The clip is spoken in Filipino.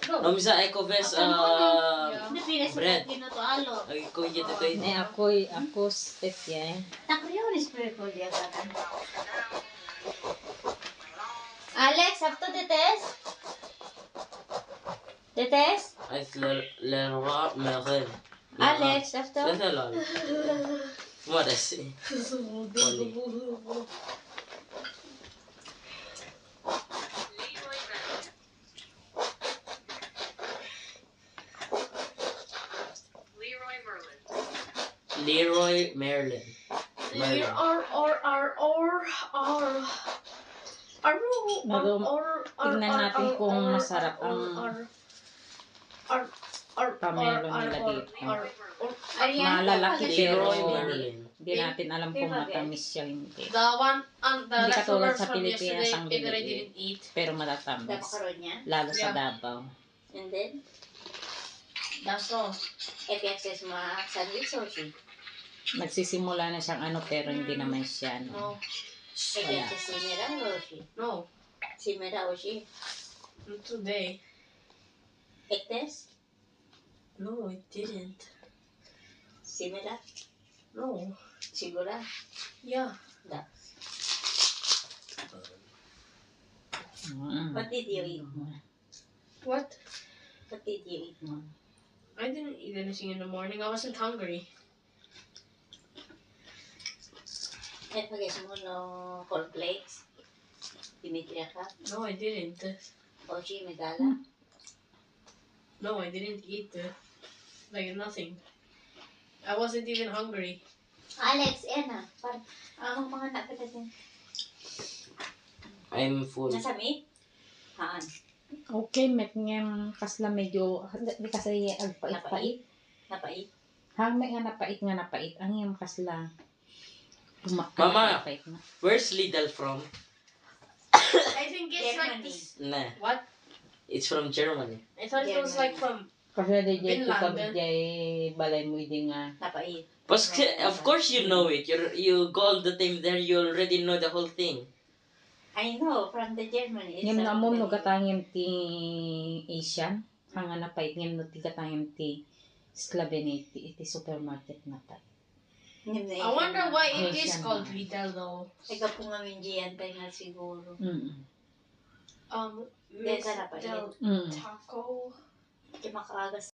Misa Ecovest bread. Ay ko dito to. Ako step ya. Alex, after the test? The test? Ay Leroy Merlin. Alex, after? That's a lot. What is it? Leroy Merlin. Tingnan natin kung masarap ang pamelo nila dito. Malalaki pero Leroy Merlin. hindi natin alam kung matamis siya hindi. The one the Hindi katulad leftovers sa from Pilipinas yesterday ang that I liliit. didn't eat. Pero The matatamis. macaron niya? Lalo sa Yeah. Davao. And then? That's all. FXS mga sandwich or si? Nagsisimula na siyang ano pero hindi naman siya. No. FXS si Mera or si? No. Si Mera o si? Not today. Ektes? No, it didn't. Si Mera? No. Sigura? Yeah. Da. Mm. What did you eat? What? What did you eat? I didn't eat anything in the morning. I wasn't hungry. Ay, pag-is mo no cornflakes? Dimitria ka? No, I didn't. O si Megala? No, I didn't eat. Like nothing. I wasn't even hungry. Alex, yan na. Ang mga nakita din. I'm full. Nasa mi? Haan? Okay, met ngem kasla medyo di kasi agpait-pait. Napait? Hang may nga napait. Ang ngem kasla Mama. napait na. Where's Lidl from? I think it's like Germany. this. Nah, What? it's from Germany. I thought it was like from. Kasi di jay Finland. tukab jay balay mo idi nga. Napait. But of course you know it. You go all the time there. You already know the whole thing. I know, from the Germany. Ngem na mo no katangem ti Asian. Hang nga napait ngem no ti katangem ti Slavenetti iti supermarket na ta. I wonder why it is Asian. called Lidl though. Ikaw po nga minjiyan pa nga siguro. Mm. This Deka na pa Del Mm. Taco. Di makaagas